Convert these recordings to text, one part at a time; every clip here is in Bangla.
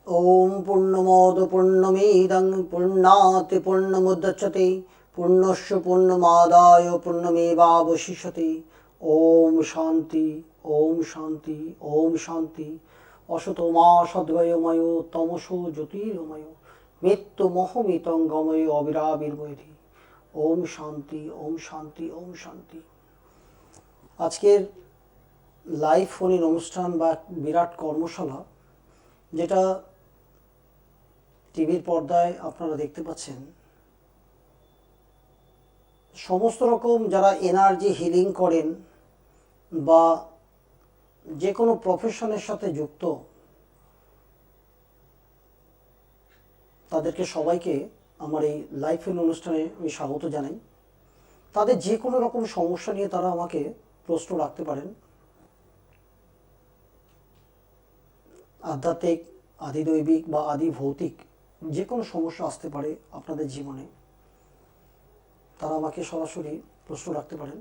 ओम पूर्णमोद पूर्णमिदं पूर्णात् पूर्णमुदच्यते पूर्णस्य पूर्णमादाय पूर्णमेवावशिष्यते। ओम शांति ओम शांति ओम शांति। असतो मा सद्वयमयो तमसो ज्योतिर्गमयो मृत्युमोहमितं गमयो अविराविर्भयति। ओम शांति ओम शांति ओम शांति। আজকের লাইভ ফোন ইন অনুষ্ঠান বা বিরাট কর্মশালা যেটা টিভির পর্দায় আপনারা দেখতে পাচ্ছেন, সমস্ত রকম যারা এনার্জি হিলিং করেন বা যে কোনো প্রফেশনের সাথে যুক্ত তাদেরকে সবাইকে আমার এই লাইভ ফোন অনুষ্ঠানে আমি স্বাগত জানাই। তাদের যে কোনো রকম সমস্যা নিয়ে তারা আমাকে প্রশ্ন রাখতে পারেন। আধ্যাত্মিক, আদিদৈবিক বা আদি ভৌতিক যে কোনো সমস্যা আসতে পারে আপনাদের জীবনে, তারা আমাকে সরাসরি প্রশ্ন রাখতে পারেন।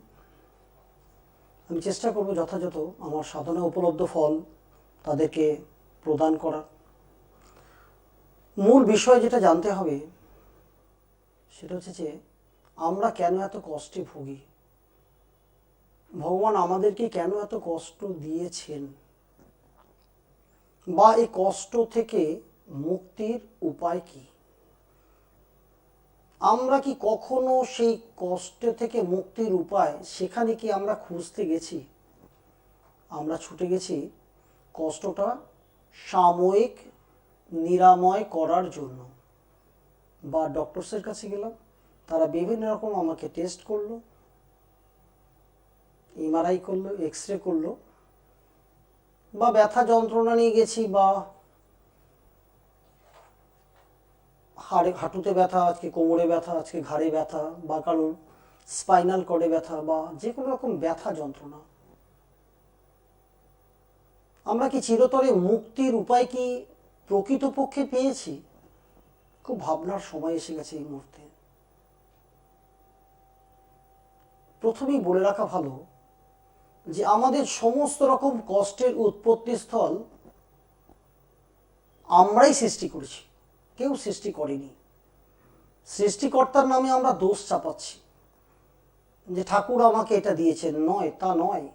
আমি চেষ্টা করব যথাযথ আমার সাধনা উপলব্ধ ফল তাদেরকে প্রদান করার। মূল বিষয় যেটা জানতে হবে সেটা হচ্ছে যে আমরা কেন এত কষ্টে ভুগি, ভগবান আমাদেরকে কেন এত কষ্ট দিয়েছেন, বা এই কষ্ট থেকে মুক্তির উপায় কি। আমরা কি কখনো সেই কষ্ট থেকে মুক্তির উপায় সেখানে কি আমরা খুঁজতে গেছি? আমরা ছুটে গেছি কষ্টটা সাময়িক নিরাময় করার জন্য, বা ডক্টরসের কাছে গেলাম, তারা বিভিন্ন রকম আমাকে টেস্ট করলো, এমআরআই করলো, এক্স রে করলো, বা ব্যথা যন্ত্রণা নিয়ে গেছি, বা হাঁটুতে ব্যথা, আজকে কোমরে ব্যথা, আজকে ঘাড়ে ব্যথা, বা কারোর স্পাইনাল কর্ডে ব্যথা, বা যে কোনো রকম ব্যথা যন্ত্রণা। আমরা কি চিরতরে মুক্তির উপায় কি প্রকৃতপক্ষে পেয়েছি? খুব ভাবনার সময় এসে গেছে এই মুহূর্তে। প্রথমেই বলে রাখা ভালো যে আমাদের সমস্ত রকম কষ্টের উৎপত্তিস্থল আমরাই সৃষ্টি করেছি, কেউ সৃষ্টি করেনি। সৃষ্টিকর্তার নামে আমরা দোষ চাপাচ্ছি যে ঠাকুর আমাকে এটা দিয়েছেন। নয়, তা নয়।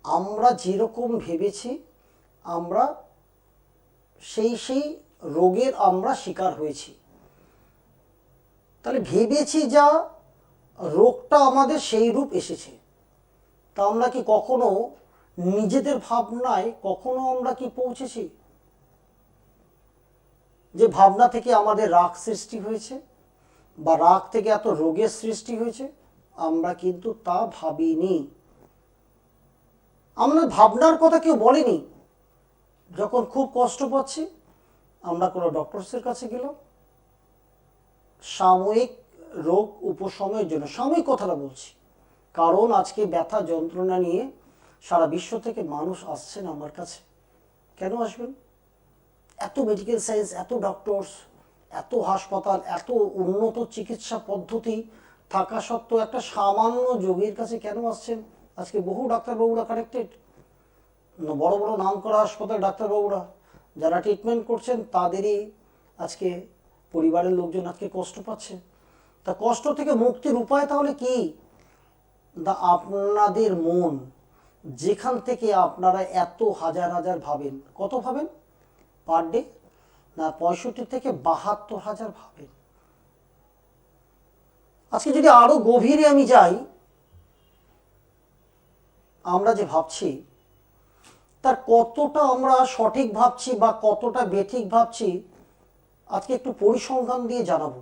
আমরা যেরকম ভেবেছি আমরা সেই রোগের আমরা শিকার হয়েছি। তাহলে ভেবেছি যা, রোগটা আমাদের সেই রূপ এসেছে। তা আমরা কি কখনো নিজেদের ভাবনায় কখনো আমরা কি পৌঁছেছি যে ভাবনা থেকে আমাদের রাগ সৃষ্টি হয়েছে, বা রাগ থেকে এত রোগের সৃষ্টি হয়েছে? আমরা কিন্তু তা ভাবিনি। আমাদের ভাবনার কথা কেউ বলেনি। যখন খুব কষ্ট পাচ্ছি আমরা কোনো ডক্টরসের কাছে গেলাম সাময়িক রোগ উপশমের জন্য। সাময়িক কথাটা বলছি কারণ আজকে ব্যথা যন্ত্রণা নিয়ে সারা বিশ্ব থেকে মানুষ আসছেন আমার কাছে। কেন আসবেন? এত মেডিকেল সায়েন্স, এত ডক্টরস, এত হাসপাতাল, এত উন্নত চিকিৎসা পদ্ধতি থাকা সত্ত্বেও একটা সামান্য রোগীর কাছে কেন আসছেন? আজকে বহু ডাক্তারবাবুরা কানেক্টেড, বড় বড় নাম করা হাসপাতাল ডাক্তারবাবুরা যারা ট্রিটমেন্ট করছেন তাদেরই আজকে পরিবারের লোকজন আজকে কষ্ট পাচ্ছে। তা কষ্ট থেকে মুক্তির উপায় তাহলে কি? আপনাদের মন, যেখান থেকে আপনারা এত হাজার হাজার ভাবেন। কত ভাবেন পার ডে? না, 65 থেকে 72,000 ভাবেন। আজকে যদি আরো গভীরে আমি যাই, আমরা যে ভাবছি তার কতটা আমরা সঠিক ভাবছি বা কতটা বেঠিক ভাবছি আজকে একটু পরিসংখ্যান দিয়ে জানাবো।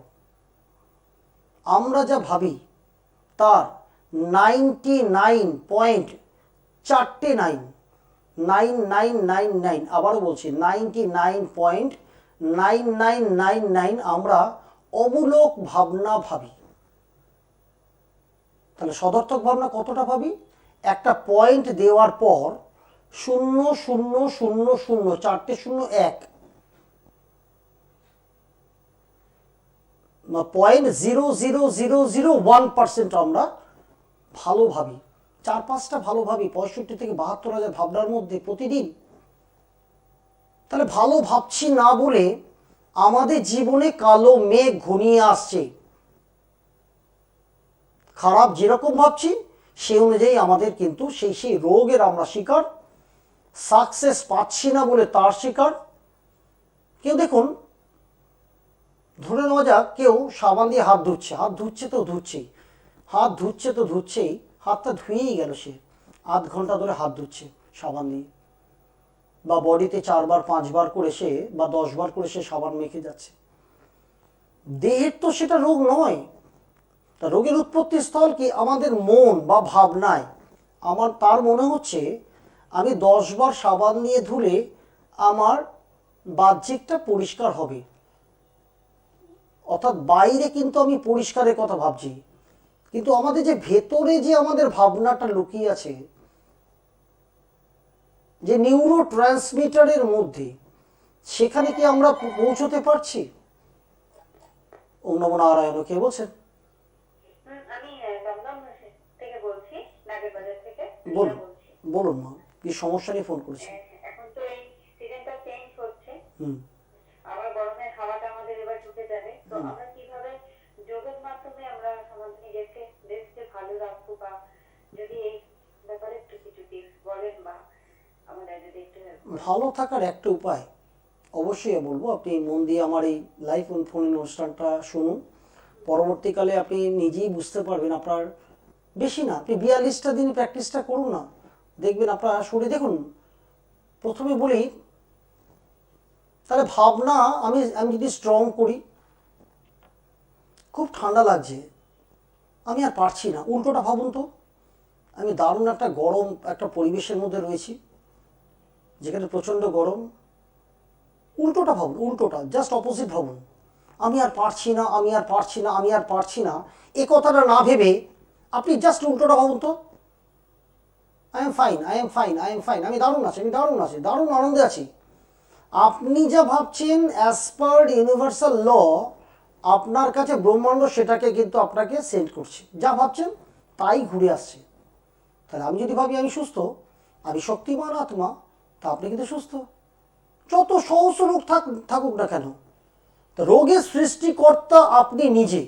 আমরা যা ভাবি তার 99.9999, আবারও বলছি 99.9999 আমরা অমূলক ভাবনা ভাবি। তাহলে সদর্থক ভাবনা কতটা ভাবি? একটা পয়েন্ট দেওয়ার পর 0.000 চারটে 0 0.00001% আমরা ভালো ভাবি। 4-5টা ভালো ভাবি 65 থেকে 72,000 ভাবনার মধ্যে প্রতিদিন। তাহলে ভালো ভাবছি না বলে আমাদের জীবনে কালো মেঘ ঘনিয়ে আসছে। খারাপ যেরকম ভাবছি সেই অনুযায়ী আমাদের কিন্তু সেই রোগের আমরা শিকার, সাকসেস পাচ্ছি না বলে তার শিকার। কেউ দেখুন, ধরে নেওয়া যাক কেউ সাবান দিয়ে হাত ধুচ্ছে, হাত ধুচ্ছে তো ধুচ্ছেই, হাত ধুচ্ছে তো ধুচ্ছেই, হাতটা ধুয়েই গেল, সে আধ ঘন্টা ধরে হাত ধুচ্ছে সাবান দিয়ে, বা বডিতে 4 বার 5 বার করে সে বা 10 বার করে সে সাবান মেখে যাচ্ছে। দেহের তো সেটা রোগ নয়। তা রোগের উৎপত্তি স্থল কি? আমাদের মন বা ভাবনায়। আমার তার মনে হচ্ছে আমি 10 বার সাবান দিয়ে ধুলে আমার বাহ্যিকটা পরিষ্কার হবে, অর্থাৎ বাইরে কিন্তু আমি পরিষ্কারের কথা ভাবছি, কিন্তু আমাদের যে ভেতরে যে আমাদের ভাবনাটা লুকিয়ে আছে, যে নিউরো ট্রান্সমিটারের মধ্যে, সেখানে কি আমরা পৌঁছতে পারছি? ওম নমো নারায়ণ। কে বলছেন? আমি দমদম থেকে বলছি, নাগেরবাজার থেকে। বলুন বলুন মা, কি সমস্যা নিয়ে ফোন করেছেন? এখন তো এই সিজনটা চেঞ্জ হচ্ছে, হুম আবার গরমের হাওয়াটা আমাদের এবার ঢুকে যাবে, তো আমরা কিভাবে যোগের মাধ্যমে আমরা আমাদের নিজেকে দেশকে ভালো রাখবো, বা যদি এই ব্যাপারে একটু কিছু টিপস বলেন, বা আমাদের যদি একটু help করেন। ভালো থাকার একটা উপায় অবশ্যই বলবো, আপনি মন দিয়ে আমার এই লাইভ ফোন অনুষ্ঠানটা শুনুন। পরবর্তীকালে আপনি নিজেই বুঝতে পারবেন, আপনার বেশি না, আপনি 42টা দিন প্র্যাকটিসটা করুন না, দেখবেন আপনার শরীর। দেখুন, প্রথমে বলি, তাহলে ভাবনা আমি আমি যদি স্ট্রং করি, খুব ঠান্ডা লাগছে, আমি আর পারছি না, উল্টোটা ভাবুন তো, আমি দারুণ একটা গরম একটা পরিবেশের মধ্যে রয়েছি, যেখানে প্রচণ্ড গরম। উল্টোটা ভাবুন, উল্টোটা জাস্ট অপোজিট ভাবুন, আমি আর পারছি না, আমি আর পারছি না, আমি আর পারছি না, এ কথাটা না ভেবে আপনি জাস্ট উল্টোটা ভাবুন তো, I am fine, I am fine, I am fine, আমি দারুণ আছি, আমি দারুণ আছি, দারুণ আনন্দে আছি। আপনি যা ভাবছেন অ্যাজ পার ইউনিভার্সাল ল, আপনার কাছে ব্রহ্মাণ্ড সেটাকে কিন্তু আপনাকে সেন্ড করছে, যা ভাবছেন তাই ঘুরে আসছে। তাহলে আমি যদি ভাবি আমি সুস্থ, আমি শক্তিমান আত্মা, তা আপনি কিন্তু সুস্থ, যত সহস্র রোগ থাকুক না কেন। তো রোগের সৃষ্টিকর্তা আপনি নিজে,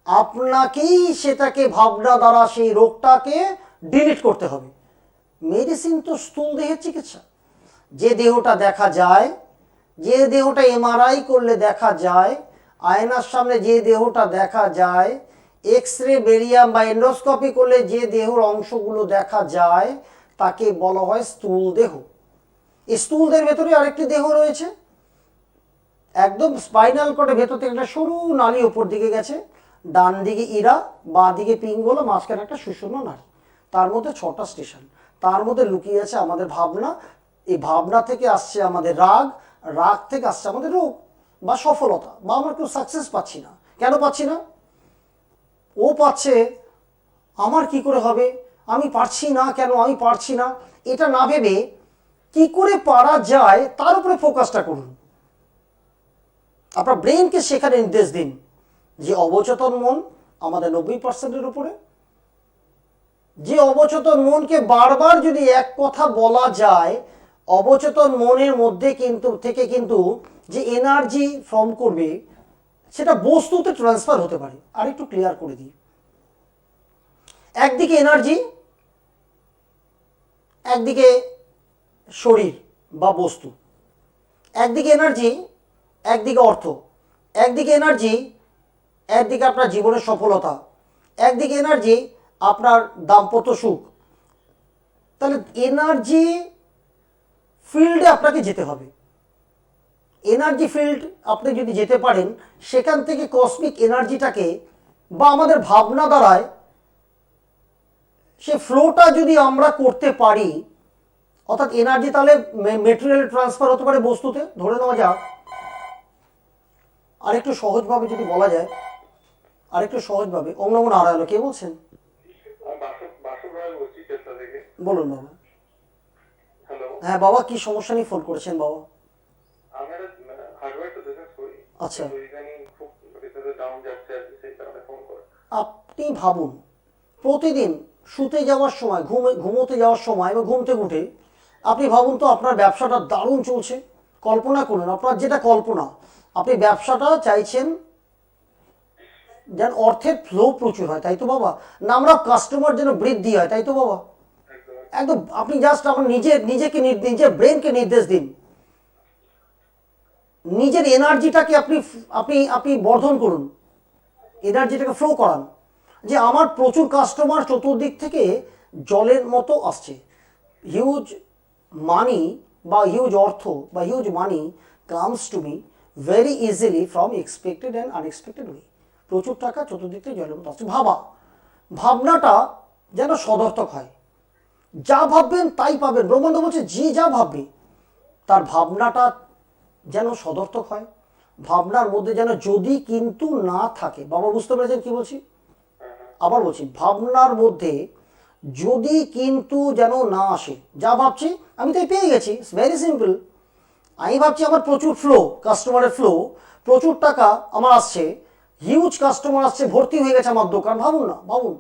আপনাকেই সেটাকে ভাবনা দ্বারা সেই রোগটাকে ডিলিট করতে হবে। মেডিসিন তো স্থূল দেহের চিকিৎসা, যে দেহটা দেখা যায়, যে দেহটা এমআরআই করলে দেখা যায়, আয়নার সামনে যে দেহটা দেখা যায়, এক্স রে বেরিয়াম বা এন্ডোস্কোপি করলে যে দেহর অংশগুলো দেখা যায়, তাকে বলা হয় স্থূল দেহ। এই স্থূল দেহের ভেতরে আরেকটি দেহ রয়েছে, একদম স্পাইনাল কর্ডের ভেতর থেকে একটা সরু নালী উপর দিকে গেছে, ডান দিকে ইরা, বাঁ দিকে পিঙ্গলা, মাঝখানে একটা সুষুম্না নালী, তার মধ্যে 6টা স্টেশন, তার মধ্যে লুকিয়ে আছে আমাদের ভাবনা। এই ভাবনা থেকে আসছে আমাদের রাগ, রাগ থেকে আসছে আমাদের রোগ বা সফলতা, বা আমরা কেউ সাকসেস পাচ্ছি না। কেন পাচ্ছি না? ও পাচ্ছে, আমার কি করে হবে, আমি পারছি না, কেন আমি পারছি না, এটা না ভেবে কি করে পারা যায় তার উপরে ফোকাসটা করুন। আপনার ব্রেনকে সেখানে নির্দেশ দিন যে অবচেতন মন আমাদের 90%-এর উপরে, যে অবচেতন মনকে বারবার যদি এক কথা বলা যায়, অবচেতন মনের মধ্যে কিন্তু যে এনার্জি ফর্ম করবে, সেটা বস্তুতে ট্রান্সফার হতে পারে। আর একটু ক্লিয়ার করে দিই, একদিকে এনার্জি, একদিকে শরীর বা বস্তু, একদিকে এনার্জি, একদিকে অর্থ, একদিকে এনার্জি, একদিকে আপনার জীবনের সফলতা, একদিকে এনার্জি আপনার দাম্পত্য সুখ। তাহলে এনার্জি ফিল্ডে আপনাকে যেতে হবে। এনার্জি ফিল্ড আপনি যদি যেতে পারেন, সেখান থেকে কসমিক এনার্জিটাকে বা আমাদের ভাবনা দ্বারায় সে ফ্লোটা যদি আমরা করতে পারি, অর্থাৎ এনার্জি তাহলে মেটেরিয়াল ট্রান্সফার হতে পারে বস্তুতে। ধরে নেওয়া যাক, আরেকটু সহজভাবে যদি বলা যায়, আরেকটু সহজভাবে, ওম নমো নারায়ণ। কে বলছেন? বলুন বাবা। হ্যাঁ বাবা, কি সমস্যা নিয়ে ফোন করেছেন বাবা? আচ্ছা, আপনি ভাবুন, প্রতিদিন শুতে যাওয়ার সময়, ঘুমোতে যাওয়ার সময় এবং ঘুম থেকে উঠে আপনি ভাবুন তো, আপনার ব্যবসাটা দারুণ চলছে, কল্পনা করুন, আপনার যেটা কল্পনা, আপনি ব্যবসাটা চাইছেন যেন অর্থের ফ্লো প্রচুর হয়, তাই তো বাবা? না আমরা কাস্টমার যেন বৃদ্ধি হয়, তাই তো বাবা? একদম আপনি জাস্ট আপনার নিজেকে নিজের ব্রেনকে নির্দেশ দিন, নিজের এনার্জিটাকে আপনি আপনি আপনি বর্ধন করুন, এনার্জিটাকে ফ্লো করান যে আমার প্রচুর কাস্টমার চতুর্দিক থেকে জলের মতো আসছে। হিউজ মানি বা হিউজ অর্থ বা huge money comes to me very easily from expected and unexpected way. প্রচুর টাকা চতুর্দিক থেকে জলের মতো আসছে। ভাবনাটা যেন সদর্থক হয়, যা ভাববেন তাই পাবেন। ব্রহ্মাণ্ড বলছে যে যা ভাববে তার ভাবনাটা যেন সদর্থক হয়, ভাবনার মধ্যে যেন যদি কিন্তু না থাকে। বাবা বুঝতে পেরেছেন কি বলছি? আবার বলছি, ভাবনার মধ্যে যদি কিন্তু যেন না আসে। যা ভাবছি আমি তাই পেয়ে গেছি, ইটস ভেরি সিম্পল। আমি ভাবছি আমার প্রচুর ফ্লো, কাস্টমারের ফ্লো, প্রচুর টাকা আমার আসছে, হিউজ কাস্টমার আসছে, ভর্তি হয়ে গেছে আমার দোকান। ভাবুন না, ভাবুন,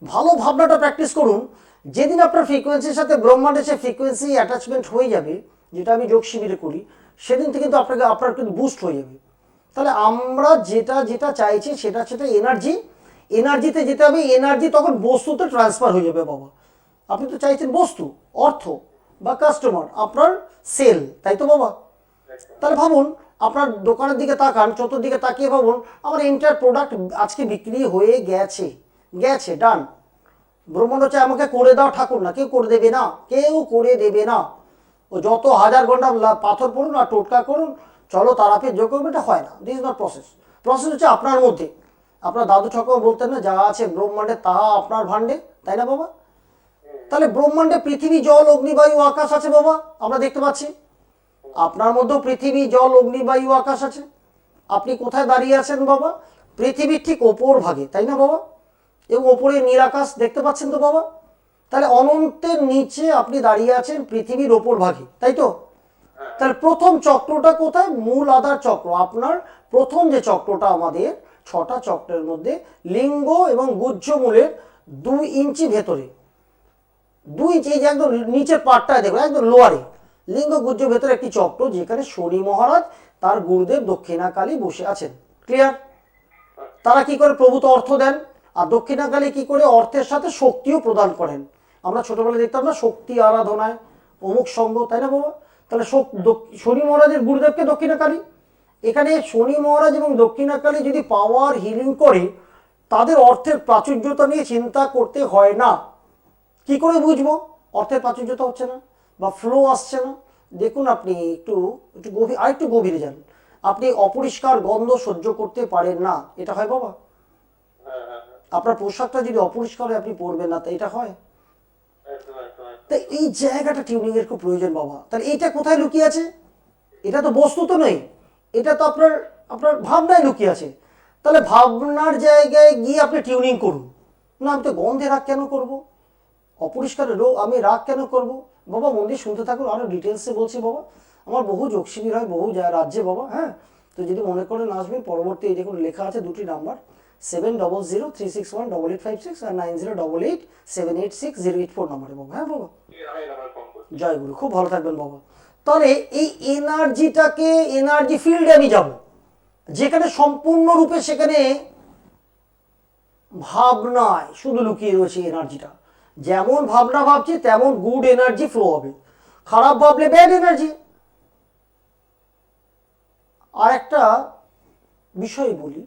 ভালো ভাবনাটা প্র্যাকটিস করুন। যেদিন আপনার ফ্রিকোয়েন্সির সাথে ব্রহ্মাণ্ডের সে ফ্রিকোয়েন্সি অ্যাটাচমেন্ট হয়ে যাবে, যেটা আমি যোগ শিবিরে করি, সেদিন থেকে কিন্তু আপনার কিন্তু বুস্ট হয়ে যাবে। তাহলে আমরা যেটা যেটা চাইছি সেটা এনার্জিতে যেতে হবে। এনার্জি তখন বস্তুতে ট্রান্সফার হয়ে যাবে বাবা। আপনি তো চাইছেন বস্তু, অর্থ বা কাস্টমার, আপনার সেল, তাই তো বাবা? তাহলে ভাবুন, আপনার দোকানের দিকে তাকান, চতুর্দিকে তাকিয়ে ভাবুন আমার এন্টায়ার প্রোডাক্ট আজকে বিক্রি হয়ে গেছে, ডান। ব্রহ্মাণ্ড চাই আমাকে করে দাও ঠাকুর, না কেউ করে দেবে না, কেউ করে দেবে না। ও যত হাজার ঘন্টা পাথর পড়ুন আর টোটকা করুন, চলো তারাপীঠ যোগ করবে, এটা হয় না। This is not process. Process হচ্ছে আপনার মধ্যে। আপনার দাদু ঠাকুর বলতেন না, যা আছে ব্রহ্মাণ্ডে তাহা আপনার ভাণ্ডে, তাই না বাবা? তাহলে ব্রহ্মাণ্ডে পৃথিবী, জল, অগ্নি, বায়ু, আকাশ আছে বাবা, আমরা দেখতে পাচ্ছি। আপনার মধ্যেও পৃথিবী, জল, অগ্নি, বায়ু, আকাশ আছে। আপনি কোথায় দাঁড়িয়ে আছেন বাবা? পৃথিবীর ঠিক ওপর ভাগে, তাই না বাবা? এবং ওপরে নীলাকাশ দেখতে পাচ্ছেন তো বাবা? তাহলে অনন্তের নিচে আপনি দাঁড়িয়ে আছেন পৃথিবীর ওপর ভাগে, তাই তো? তাহলে প্রথম চক্রটা কোথায়? মূল আধার চক্র। আপনার প্রথম যে চক্রটা, আমাদের 6টা চক্রের মধ্যে লিঙ্গ এবং গুহ্য মূলের 2 ইঞ্চি ভেতরে, 2 ইঞ্চি, এই যে একদম নিচের পাটটায় দেখুন, একদম লোয়ারে লিঙ্গ গুহ্য ভেতরে একটি চক্র, যেখানে শনি মহারাজ তার গুরুদেব দক্ষিণাকালী বসে আছেন। ক্লিয়ার? তারা কি করে? প্রভূত অর্থ দেন। আর দক্ষিণাকালী কি করে? অর্থের সাথে শক্তিও প্রদান করেন। আমরা ছোটবেলায় দেখতাম না, শক্তি আরাধনায় অমুক সঙ্গ, তাই না বাবা? তাহলে শনি মহারাজের গুরুদেবকে দক্ষিণাকালী। এখানে শনি মহারাজ এবং দক্ষিণাকালী যদি পাওয়ার হিলিং করে, তাদের অর্থের প্রাচুর্যতা নিয়ে চিন্তা করতে হয় না। কি করে বুঝবো অর্থের প্রাচুর্যতা হচ্ছে না বা ফ্লো আসছে না? দেখুন, আপনি একটু একটু গভীর, আরেকটু গভীরে যান। আপনি অপরিষ্কার গন্ধ সহ্য করতে পারেন না, এটা হয় বাবা? আপনার পোশাকটা যদি অপরিষ্কার হয়, আপনি পরবেন না, তাই এটা হয়? তাই এই জায়গাটা টিউনিং এর খুব প্রয়োজন বাবা। তাহলে এইটা কোথায় লুকিয়ে আছে? এটা তো বস্তু তো নেই, এটা তো আপনার আপনার ভাবনায় লুকিয়ে আছে। তাহলে ভাবনার জায়গায় গিয়ে আপনি টিউনিং করুন। না আমি তো গন্ধে রাগ কেন করব, অপরিষ্কারের আমি রাগ কেন করব? বাবা মন দিয়ে শুনতে থাকুন, আরো ডিটেলসে বলছি বাবা। আমার বহু যোগ শিবির হয় বহু রাজ্যে বাবা। হ্যাঁ, তো যদি মনে করেন আসবেন, পরবর্তী এই দেখুন লেখা আছে 2টি নাম্বার, 7003618856 আর 9088878608 নাম্বারে বাবা। হ্যাঁ বাবা, জয় গুরু, খুব ভালো থাকবেন বাবা। তাহলে এই এনার্জি ফিল্ডে আমি যাব, যেখানে সম্পূর্ণরূপে সেখানে ভাবনায় শুধু লুকিয়ে রয়েছে এনার্জিটা। যেমন ভাবনা ভাবছি তেমন গুড এনার্জি ফ্লো হবে, খারাপ ভাবলে ব্যাড এনার্জি। আর একটা বিষয় বলি,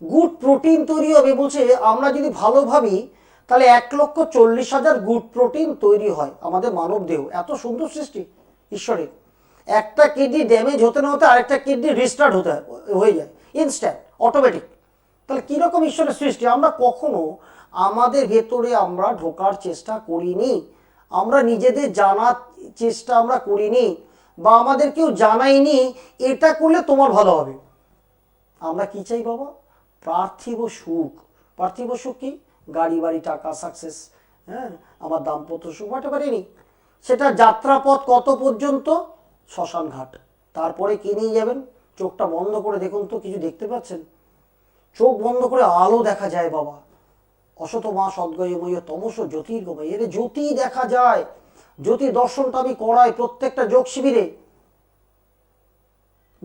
গুড প্রোটিন তৈরি হবে বলছে। আমরা যদি ভালো ভাবি, তাহলে 1,40,000 গুড প্রোটিন তৈরি হয় আমাদের মানব দেহ। এত সুন্দর সৃষ্টি ঈশ্বরের। একটা কিডনি ড্যামেজ হতে না হতে আরেকটা কিডনি রিস্টার্ট হয়ে যায় ইনস্ট্যান্ট, অটোমেটিক। তাহলে কীরকম ঈশ্বরের সৃষ্টি! আমরা কখনো আমাদের ভেতরে আমরা ঢোকার চেষ্টা করিনি, আমরা নিজেদের জানার চেষ্টা আমরা করিনি, বা আমাদের কেউ জানাইনি এটা করলে তোমার ভালো হবে। আমরা কি চাই বাবা? পার্থিব সুখ। পার্থিব সুখ কি? গাড়ি বাড়ি টাকা সাকসেস, হ্যাঁ, আমার দাম্পত্য সুখ, হতে পারেনি। সেটা যাত্রাপথ কত পর্যন্ত? শ্মশান ঘাট। তারপরে কি নিয়ে যাবেন? চোখটা বন্ধ করে দেখুন তো, কিছু দেখতে পাচ্ছেন? চোখ বন্ধ করে আলো দেখা যায় বাবা। অসত মা সদ্গয়ময় তমস জ্যোতির্গময়, এর জ্যোতি দেখা যায়। জ্যোতি দর্শনটা আমি করাই প্রত্যেকটা যোগ শিবিরে।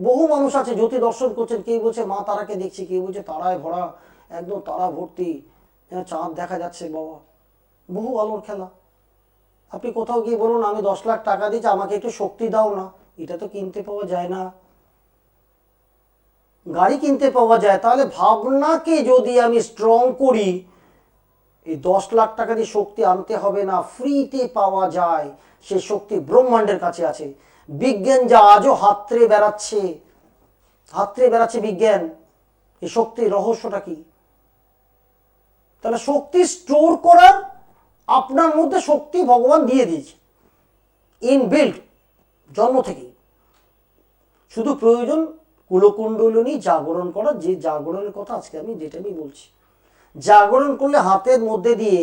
বহু মানুষ আছে জ্যোতি দর্শন করছেন, কেউ বলছে মা তারাকে দেখছি, কেউ বলছে তারায় ভরা, একদম তারা ভর্তি, চাঁদ দেখা যাচ্ছে বাবা। বহু আলোর খেলা। আপনি কোথাও গিয়ে বলুন আমি 10 লাখ টাকা দিচ্ছি আমাকে একটু শক্তি দাও না, এটা তো কিনতে পাওয়া যায় না। গাড়ি কিনতে পাওয়া যায়, তাহলে ভাবনাকে যদি আমি স্ট্রং করি, এই 10 লাখ টাকা দিয়ে শক্তি আনতে হবে না, ফ্রিতে পাওয়া যায়। সে শক্তি ব্রহ্মাণ্ডের কাছে আছে। বিজ্ঞান যা আজও হাতড়ে বেড়াচ্ছে বিজ্ঞান, এই শক্তির রহস্যটা কি? তাহলে শক্তি স্টোর করার আপনার মধ্যে শক্তি ভগবান দিয়ে দিয়েছে, ইনবিল্ট, জন্ম থেকেই। শুধু প্রয়োজন কুলকুণ্ডলিনী জাগরণ করা, যে জাগরণের কথা আজকে যেটা আমি বলছি। জাগরণ করলে হাতের মধ্যে দিয়ে,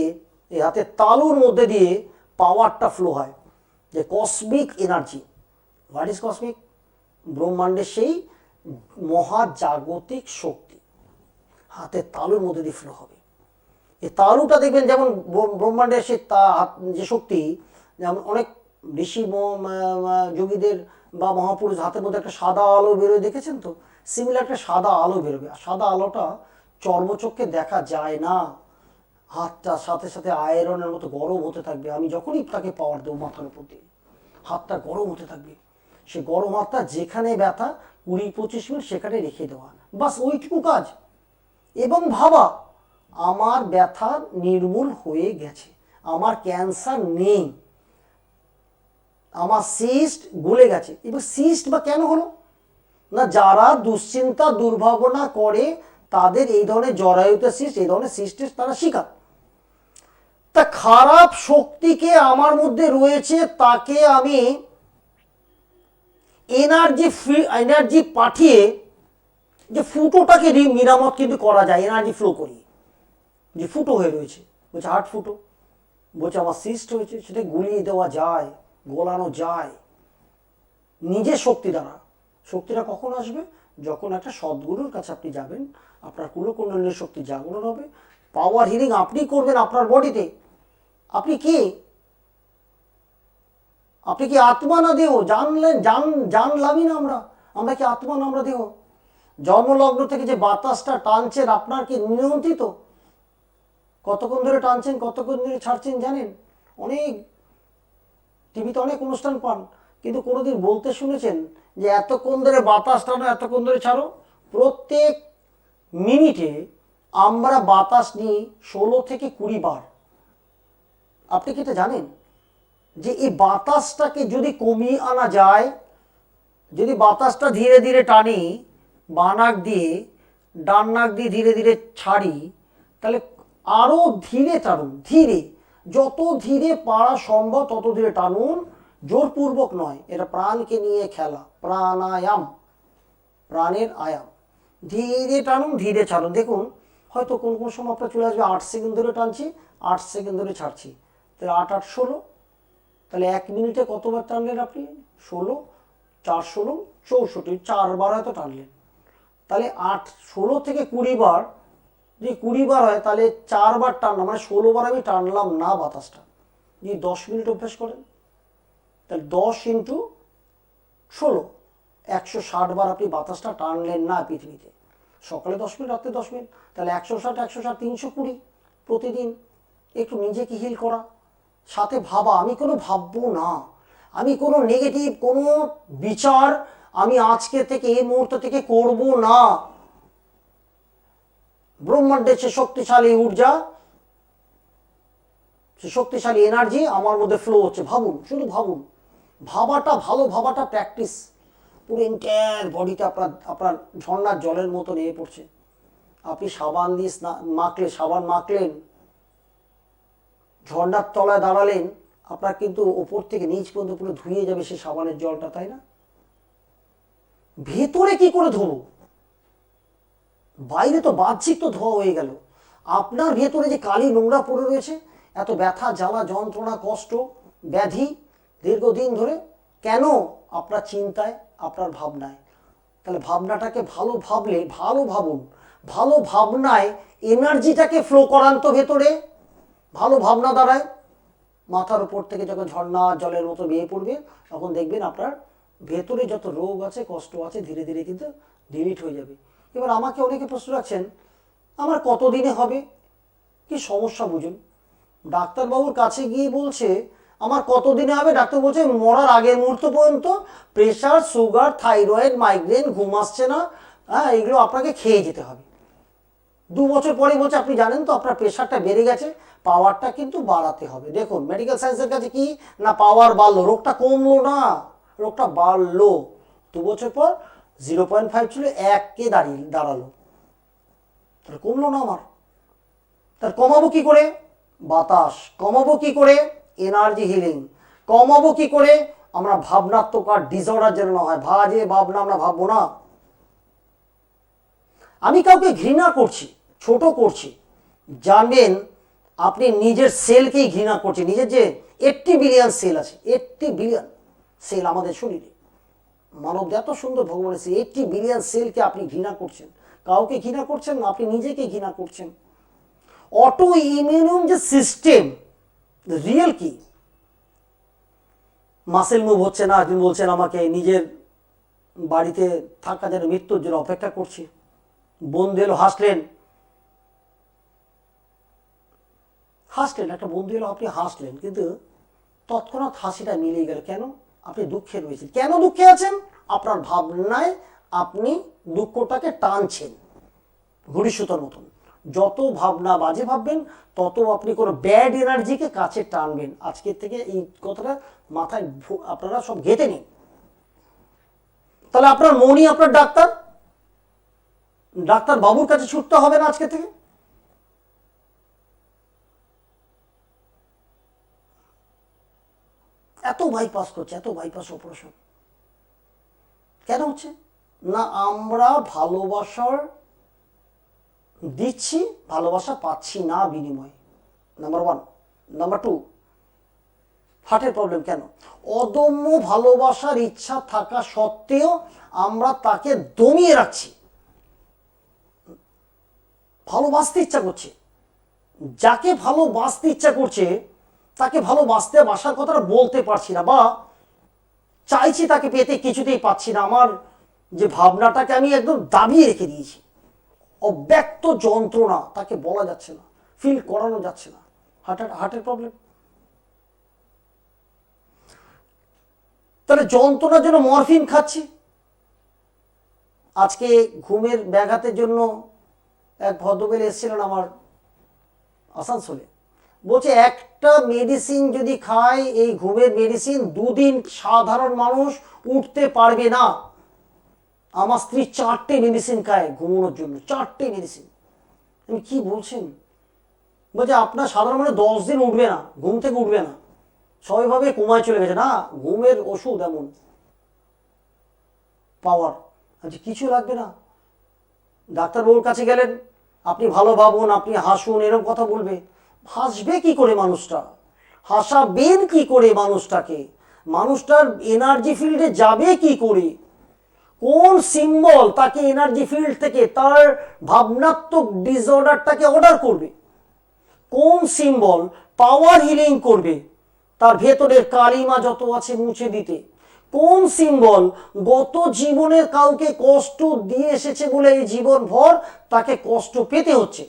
এই হাতের তালুর মধ্যে দিয়ে পাওয়ারটা ফ্লো হয়, যে cosmic energy. What is cosmic? ব্রহ্মাণ্ডের সেই মহাজাগতিক শক্তি হাতের তালুর মধ্যে দিয়ে ফ্লো হবে। এই তালুটা দেখবেন যেমন ব্রহ্মাণ্ডের সেই যে শক্তি, যেমন অনেক ঋষি যোগীদের বা মহাপুরুষ হাতের মধ্যে একটা সাদা আলো বেরোয়, দেখেছেন তো? সিমিলার একটা সাদা আলো বেরোবে, আর সাদা আলোটা চর্মচক্ষে দেখা যায় না, হাতটা সাথে সাথে আয়রনের মতো গরম হতে থাকবে। আমি যখনই তাকে পাওয়ার দেবো মাথার উপর দিয়ে, হাতটা গরম হতে থাকবে। সে গরম হাতটা যেখানে ব্যথা 20-25 মিনিট সেখানে রেখে দেওয়া, বাস ওইটুকু কাজ। এবং ভাবা আমার ব্যথা নির্মূল হয়ে গেছে, আমার ক্যান্সার নেই, আমার সিস্ট গলে গেছে। এবার সিস্ট বা কেন হলো না, যারা দুশ্চিন্তা দুর্ভাবনা করে তাদের এই ধরনের জরায়ুতে সিস্ট, এই ধরনের সিস্টের তারা শিকার। তা খারাপ শক্তিকে আমার মধ্যে রয়েছে, তাকে আমি এনার্জি পাঠিয়ে যে ফুটোটাকে মেরামত কিন্তু করা যায়, এনার্জি ফ্লো করি। যে ফুটো হয়ে রয়েছে, বলছে হার্ট ফুটো, বলছে আমার সিস্ট হয়েছে, সেটা গুলিয়ে দেওয়া যায়, গোলানো যায় নিজের শক্তি দ্বারা। শক্তিটা কখন আসবে? যখন একটা সদ্গুরুর কাছে আপনি যাবেন, আপনার কুলকুণ্ডলিনী শক্তি জাগরণ হবে, পাওয়ার হিলিং আপনি করবেন আপনার বডিতে। আপনি কি আত্মা না দেহ? জানলামই না আমরা কি আত্মা না আমরা দেহ? জন্মলগ্ন থেকে যে বাতাসটা টানছেন আপনার কি নিয়ন্ত্রিত? কতক্ষণ ধরে টানছেন, কতক্ষণ ধরে ছাড়ছেন জানেন? অনেক টিভিতে অনেক অনুষ্ঠান পান, কিন্তু কোনোদিন বলতে শুনেছেন যে এতক্ষণ ধরে বাতাস টানো, এতক্ষণ ধরে ছাড়ো? প্রত্যেক মিনিটে আমরা বাতাস নিই 16 থেকে 20 বার। আপনি কি এটা জানেন যে এই বাতাসটাকে যদি কমিয়ে আনা যায়, যদি বাতাসটা ধীরে ধীরে টানি, বাঁ নাক দিয়ে ডান নাক দিয়ে ধীরে ধীরে ছাড়ি, তাহলে আরো ধীরে টানুন, ধীরে, যত ধীরে পারা সম্ভব তত ধীরে টানুন, জোরপূর্বক নয়। এটা প্রাণকে নিয়ে খেলা, প্রাণায়াম, প্রাণের আয়াম। ধীরে টানুন, ধীরে ছাড়ুন। দেখুন হয়তো কোন কোন সময় আপনার চলে আসবে 8 সেকেন্ড ধরে টানছি, 8 সেকেন্ড ধরে ছাড়ছি, তাহলে 8 8 16, তাহলে 1 মিনিটে কতবার টানলেন আপনি? 16, 4 16 64, 4 বার হয়তো টানলেন। তাহলে 16 থেকে 20 বার, যদি 20 বার হয় তাহলে 4 বার টানলাম, মানে 16 বার আমি টানলাম না বাতাসটা। যদি 10 মিনিট অভ্যাস করেন, তাহলে 10 ইন্টু 16, 160 বার আপনি বাতাসটা টানলেন না পৃথিবীতে। সকালে 10 মিনিট, রাত্রে 10 মিনিট, তাহলে 160 320 প্রতিদিন। একটু নিজেকে হিল করা, সাথে ভাবা আমি কোনো ভাববো না, আমি কোনো নেগেটিভ কোনো বিচার আমি আজকে থেকে এই মুহূর্ত থেকে করব না। ব্রহ্মাণ্ডের সে শক্তিশালী ঊর্জা, সে শক্তিশালী এনার্জি আমার মধ্যে ফ্লো হচ্ছে। ভাবুন, শুধু ভাবুন, ভাবাটা, ভালো ভাবাটা প্র্যাকটিস। পুরো এন্টায়ার বডিতে আপনার ঝর্ণার জলের মতো নিয়ে পড়ছে। আপনি সাবান দিয়ে সাবান মাখলেন, ঝর্ণার তলায় দাঁড়ালেন, আপনার কিন্তু ওপর থেকে নিচ পর্যন্ত পুরো ধুয়ে যাবে সেই সাবানের জলটা, তাই না? ভেতরে কি করে ধোবো? বাইরে তো বাহ্যিক তো ধোয়া হয়ে গেল, আপনার ভেতরে যে কালি নোংরা পড়ে রয়েছে, এত ব্যথা জ্বালা যন্ত্রণা কষ্ট ব্যাধি দীর্ঘদিন ধরে, কেন? আপনার চিন্তায়, আপনার ভাবনায়। তাহলে ভাবনাটাকে ভালো ভাবলে, ভালো ভাবুন, ভালো ভাবনায় এনার্জিটাকে ফ্লো করান তো ভেতরে। ভালো ভাবনা দ্বারায় মাথার উপর থেকে যখন ঝর্ণা জলের মতো বেয়ে পড়বে, তখন দেখবেন আপনার ভেতরে যত রোগ আছে, কষ্ট আছে, ধীরে ধীরে কিন্তু ডিলিট হয়ে যাবে। এবার আমাকে অনেকে প্রশ্ন রাখছেন, আমার কতদিনে হবে? কি সমস্যা বুঝুন। ডাক্তারবাবুর কাছে গিয়ে বলছে আমার কতদিনে হবে, ডাক্তার বলছে মরার আগের মুহূর্ত পর্যন্ত প্রেশার, সুগার, থাইরয়েড, মাইগ্রেন, ঘুম আসছে না, হ্যাঁ, এগুলো আপনাকে খেয়ে যেতে হবে। 2 বছর পরে বলছে আপনি জানেন তো আপনার প্রেশারটা বেড়ে গেছে, পাওয়ারটা কিন্তু বাড়াতে হবে। দেখুন মেডিকেল সায়েন্সের কাছে কি না, পাওয়ার বাড়লো, রোগটা কমলো না, রোগটা বাড়লো। 2 বছর পর 0.5 ছিল 1-কে দাঁড়ালো, তাহলে কমলো না আমার। তার কমাবো কি করে? বাতাস। কমাবো কি করে? Energy healing. কমাবো কি করে? আমরা ভাবনাত্মক আর ডিসঅর্ডার যেন না হয়, ভাজে ভাবনা আমরা ভাববো না। আমি কাউকে ঘৃণা করছি, ছোট করছি, জানবেন আপনি নিজের সেলকেই ঘৃণা করছেন। নিজের যে 80 বিলিয়ন সেল আছে, 80 বিলিয়ন সেল আমাদের শরীরে, মানব এত সুন্দর ভগবানের সে 80 বিলিয়ন সেলকে আপনি ঘৃণা করছেন। কাউকে ঘৃণা করছেন না, আপনি নিজেকে ঘৃণা করছেন। অটো ইমিউন যে সিস্টেম, রিয়েল কি? মাসেল মুভ হচ্ছে না, একদিন বলছেন আমাকে নিজের বাড়িতে থাকা যেন মৃত্যুর জন্য অপেক্ষা করছি। বন্ধু এলো, হাসলেন, একটা বন্ধু এলো, আপনি হাসলেন, কিন্তু তৎক্ষণাৎ হাসিটা মিলিয়ে গেল। কেন? আপনি দুঃখে রয়েছেন। কেন দুঃখে আছেন? আপনার ভাবনায় আপনি দুঃখটাকে টানছেন ঘুড়ি সুতোর মতন। যত ভাবনা বাজে ভাববেন, তত আপনি কোনো ব্যাড এনার্জিকে কাছে টানবেন। আজকের থেকে এই কথাটা মাথায় আপনারা সব গেঁথে নিন। তাহলে আপনার মনই আপনার ডাক্তার, ডাক্তার বাবুর কাছে ছুটতে হবে না আজকে থেকে। এত বাইপাস করছে, এত বাইপাস অপারেশন কেন হচ্ছে? না আমরা ভালোবাসার দিচ্ছি, ভালোবাসা পাচ্ছি না বিনিময়ে, নাম্বার 1। নাম্বার 2, হার্টের প্রবলেম কেন? অদম্য ভালোবাসার ইচ্ছা থাকা সত্ত্বেও আমরা তাকে দমিয়ে রাখছি। ভালোবাসতে ইচ্ছা করছে, যাকে ভালোবাসতে ইচ্ছা করছে তাকে ভালোবাসতে বাসার কথাটা বলতে পারছি না, বা চাইছি তাকে পেতে, কিছুতেই পাচ্ছি না। আমার যে ভাবনাটাকে আমি একদম দাবিয়ে রেখে দিয়েছি, অব্যক্ত যন্ত্রণা, তাকে বলা যাচ্ছে না, ফিল করানো যাচ্ছে না। হার্টের প্রবলেম। তাহলে যন্ত্রণার জন্য মরফিন খাচ্ছি। আজকে ঘুমের ব্যাঘাতের জন্য এক ভদ্রবেলে এসেছিলেন আমার আসানসোলে, বলছে একটা মেডিসিন যদি খায়, এই ঘুমের মেডিসিন, 2 দিন সাধারণ মানুষ উঠতে পারবে না। আমার স্ত্রী 4টে মেডিসিন খায় ঘুমানোর জন্য, 4টে মেডিসিন। আমি কি বলছেন? বলছে আপনার সাধারণ মানুষ 10 দিন উঠবে না, ঘুম থেকে উঠবে না, সবাই ভাবে কোমায় চলে গেছে। না, ঘুমের ওষুধ এমন পাওয়ার। আচ্ছা কিছু লাগবে না। ডাক্তারবাবুর কাছে গেলেন, আপনি ভালো ভাবুন, আপনি হাসুন, এরকম কথা বলবে। হাসবে কি করে মানুষটা? হাসাবেন কি করে মানুষটাকে? মানুষটার এনার্জি ফিল্ডে যাবে কি করে? কোন সিম্বল তাকে এনার্জি ফিল্ড থেকে তার ভাবনাত্মক ডিসঅর্ডারটাকে অর্ডার করবে? কোন সিম্বল পাওয়ার হিলিং করবে তার ভেতরের কালিমা যত আছে মুছে দিতে? কোন সিম্বল গত জীবনের কাউকে কষ্ট দিয়ে এসেছে বলে এই জীবন ভর তাকে কষ্ট পেতে হচ্ছে,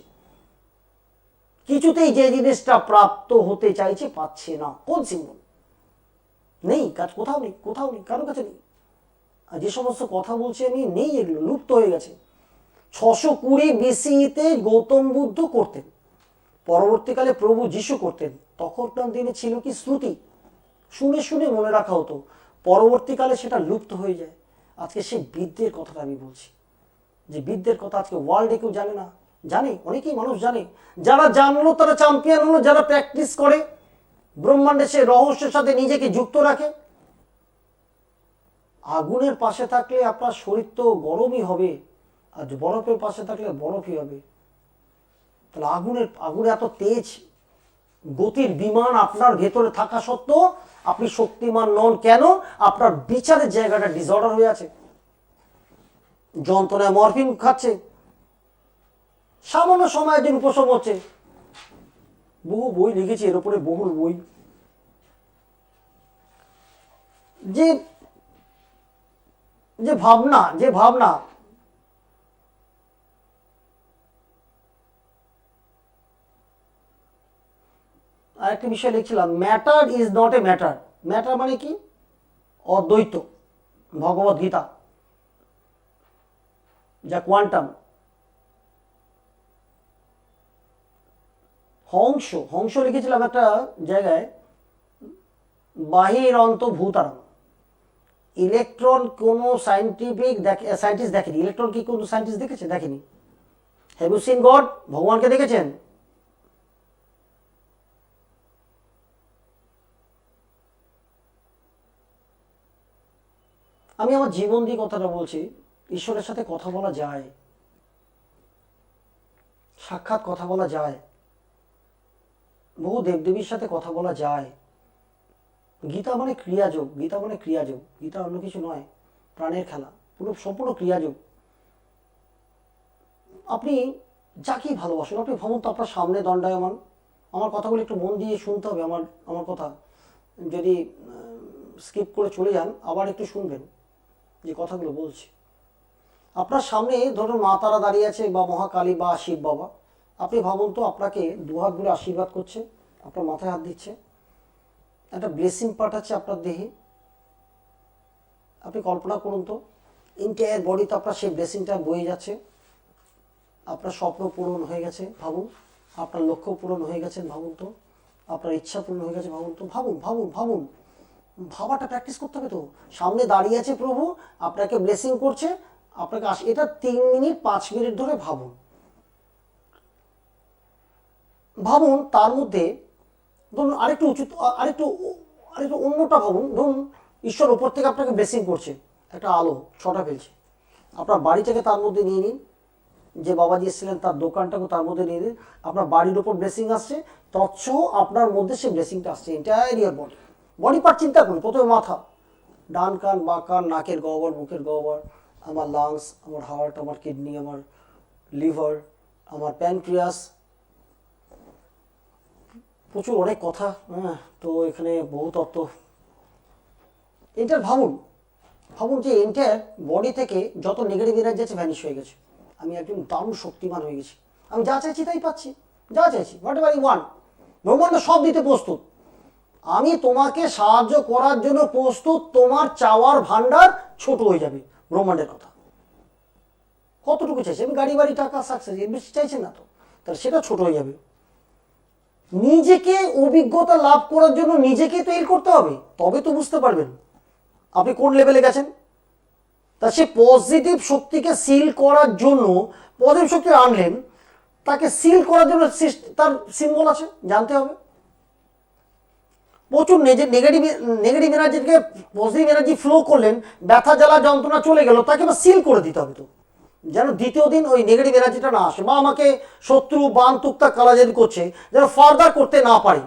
কিছুতেই যে জিনিসটা প্রাপ্ত হতে চাইছে পাচ্ছে না? কোন সিম্বল? নেই, কাজ কোথাও নেই, কোথাও নেই, কারো কাছে নেই। আর যে সমস্ত কথা বলছি আমি, নেই, এগুলো লুপ্ত হয়ে গেছে। 620 BCE-তে গৌতম বুদ্ধ করতেন, পরবর্তীকালে প্রভু যিশু করতেন। তখনকার দিনে ছিল কি শ্রুতি, শুনে শুনে মনে রাখা হতো, পরবর্তীকালে সেটা লুপ্ত হয়ে যায়। আজকে সেই বিদ্যের কথাটা আমি বলছি, যে বিদ্যের কথা আজকে ওয়ার্ল্ডে কেউ জানে না। জানে, অনেকেই মানুষ জানে, যারা জানলো তারা চ্যাম্পিয়ন হলো, যারা প্র্যাকটিস করে ব্রহ্মাণ্ডের সে রহস্যের সাথে নিজেকে যুক্ত রাখে। আগুনের পাশে থাকলে আপনার শরীর তো গরমই হবে, আর বরফের পাশে থাকলে বরফই হবে। তাহলে আগুনে এত তেজ গতির বিমান আপনার ভেতরে থাকা সত্ত্বেও আপনি শক্তিমান নন কেন? আপনার বিচারের জায়গাটা ডিসঅর্ডার হয়ে আছে। যন্ত্রণায় মরফিন খাচ্ছে, সামান্য সময়ের জন্য উপশম হচ্ছে। বহু বই লিখেছি এর উপরে, বহুল বই, যে যে ভাবনা, যে ভাবনা, আরেকটা বিষয় লিখছিলাম, matter is not a matter. Matter মানে কি? অদ্বৈত, ভগবত গীতা, যা কোয়ান্টাম। হংস, হংস লিখেছিলাম একটা জায়গায়, বাহির অন্ত ভূতারাম। ইলেকট্রন কোনো সায়েন্টিস্ট দেখেনি। ইলেকট্রন কি কোনো সায়েন্টিস্ট দেখেছে? দেখেনি। Have you seen God? ভগবানকে দেখেছেন? আমি আমার জীবন দিয়ে কথাটা বলছি, ঈশ্বরের সাথে কথা বলা যায়, সাক্ষাৎ কথা বলা যায়, বহু দেবদেবীর সাথে কথা বলা যায়। গীতা মানে ক্রিয়াযোগ, গীতা মানে ক্রিয়াযোগ, গীতা অন্য কিছু নয়, প্রাণের খেলা, পুরো সম্পূর্ণ ক্রিয়াযোগ। আপনি যাকেই ভালোবাসেন, আপনি ভাবুন তো আপনার সামনে দণ্ডায়মান, আমার কথাগুলো একটু মন দিয়ে শুনতে হবে, আমার কথা যদি স্কিপ করে চলে যান আবার একটু শুনবেন যে কথাগুলো বলছি। আপনার সামনে ধরুন মা তারা দাঁড়িয়ে আছে, বা মহাকালী, বা শিব বাবা। আপনি ভাবুন তো আপনাকে দুহাত ভরে আশীর্বাদ করছে, আপনার মাথায় হাত দিচ্ছে, একটা ব্লেসিং পাঠাচ্ছে আপনার দেহে। আপনি কল্পনা করুন তো, এন্টায়ার বডিতে আপনার সেই ব্লেসিংটা বয়ে যাচ্ছে। আপনার স্বপ্ন পূরণ হয়ে গেছে ভাবুন, আপনার লক্ষ্য পূরণ হয়ে গেছে ভাবুন তো, আপনার ইচ্ছা পূরণ হয়ে গেছে ভাবুন তো। ভাবুন ভাবুন ভাবুন, ভাবাটা প্র্যাকটিস করতে হবে তো। সামনে দাঁড়িয়ে আছে প্রভু, আপনাকে ব্লেসিং করছে, আপনাকে এটা 3 মিনিট 5 মিনিট ধরে ভাবুন। ভাবুন তার মধ্যে ধরুন আরেকটু উঁচু, আরেকটু আরেকটু অন্যটা ভাবুন। ধরুন ঈশ্বর ওপর থেকে আপনাকে ব্লেসিং করছে, একটা আলো ছটা ফেলছে, আপনার বাড়িটাকে তার মধ্যে নিয়ে নিন, যে বাবাজি এসেছিলেন তার দোকানটাকে তার মধ্যে নিয়ে নিন, আপনার বাড়ির ওপর ব্লেসিং আসছে, তৎসহ আপনার মধ্যে সেই ব্লেসিংটা আসছে এন্টায়ার ইয়ার বডি। বডি পার্ট চিন্তা করুন, প্রথমে মাথা, ডান কান, বা কান, নাকের গহ্বর, মুখের গহ্বর, আমার লাংস, আমার হার্ট, আমার কিডনি, আমার লিভার, আমার প্যানক্রিয়াস, প্রচুর অনেক কথা। হ্যাঁ, তো এখানে বহু তত্ত্ব। এন্টার ভাবুন, ভাবুন যে এন্টায়ার বডি থেকে যত নেগেটিভ এনার্জি আছে ভ্যানিশ হয়ে গেছে। আমি একজন দারুণ শক্তিমান হয়ে গেছি, আমি যা চাইছি তাই পাচ্ছি, যা চাইছি, হোয়াট এভার ইউ ওয়ান্ট। ব্রহ্মাণ্ড সব দিতে প্রস্তুত, আমি তোমাকে সাহায্য করার জন্য প্রস্তুত। তোমার চাওয়ার ভান্ডার ছোট হয়ে যাবে ব্রহ্মাণ্ডের কথা। কতটুকু চাইছে? আমি গাড়ি বাড়ি, টাকা, সাকসেস, এর বেশি চাইছেন না তো, তাহলে সেটা ছোট হয়ে যাবে। নিজেকে অভিজ্ঞতা লাভ করার জন্য নিজেকে তৈরি করতে হবে, তবে তো বুঝতে পারবেন আপনি কোন লেভেলে গেছেন। তা সে পজিটিভ শক্তিকে সিল করার জন্য, পজিটিভ শক্তি আনলেন, তাকে সিল করার জন্য তার সিম্বল আছে, জানতে হবে। প্রচুর নেগেটিভ এনার্জি থেকে পজিটিভ এনার্জি ফ্লো করলেন, ব্যথা জ্বালা যন্ত্রণা চলে গেল, তাকে এবার সিল করে দিতে হবে তো, যেন দ্বিতীয় দিন ওই নেগেটিভ এনার্জিটা না আসে, বা আমাকে শত্রু বান তুক্তা কালাজারি করছে যেন ফার্দার করতে না পারি।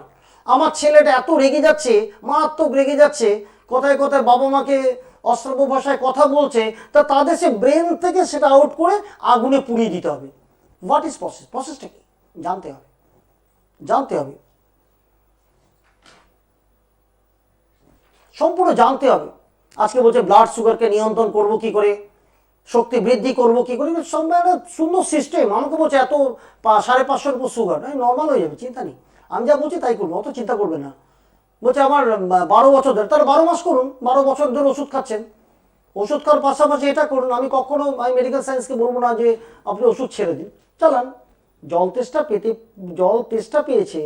আমার ছেলেটা এত রেগে যাচ্ছে, মারাত্মক রেগে যাচ্ছে, কথায় কথায় বাবা মাকে অশ্রাব্য ভাষায় কথা বলছে, তা তাদের সে ব্রেন থেকে সেটা আউট করে আগুনে পুড়িয়ে দিতে হবে। What is process? প্রসেসটা কি জানতে হবে, জানতে হবে, সম্পূর্ণ জানতে হবে। আজকে বলছে ব্লাড সুগারকে নিয়ন্ত্রণ করব কি করে, শক্তি বৃদ্ধি করব কি করে, সব একটা সুন্দর সিস্টেম। আমাকে বলছে এত 550-এর উপর সুগার, নর্মাল হয়ে যাবে, চিন্তা নেই, আমি যা বলছি তাই করবো, অত চিন্তা করবে না। বলছে আমার 12 বছর ধরে, তাহলে 12 মাস করুন, 12 বছর ধরে ওষুধ খাচ্ছেন, ওষুধ খাওয়ার পাশাপাশি এটা করুন। আমি কখনো মেডিকেল সায়েন্সকে বলবো না যে আপনি ওষুধ ছেড়ে দিন, চালান। জল তেষ্টা পেয়েছে,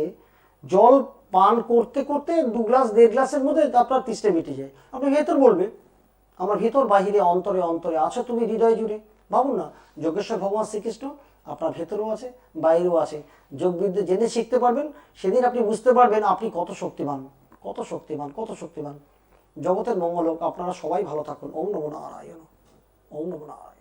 জল পান করতে করতে 2 গ্লাস 1.5 গ্লাসের মধ্যে আপনার তেষ্টা মিটে যায়। আপনি ভেতর বলবে আমার ভিতর বাহিরে অন্তরে অন্তরে আছো তুমি হৃদয় জুড়ে। ভাবুন না, যোগেশ্বর ভগবান শ্রীকৃষ্ণ আপনার ভেতরেও আছে, বাইরেও আছে। যোগবিদ্যা জেনে শিখতে পারবেন, সেদিন আপনি বুঝতে পারবেন আপনি কত শক্তিমান, কত শক্তিমান, কত শক্তিমান। জগতের মঙ্গল হোক, আপনারা সবাই ভালো থাকুন। ওম নমো নারায়ণ, ওম নমো নারায়ণ।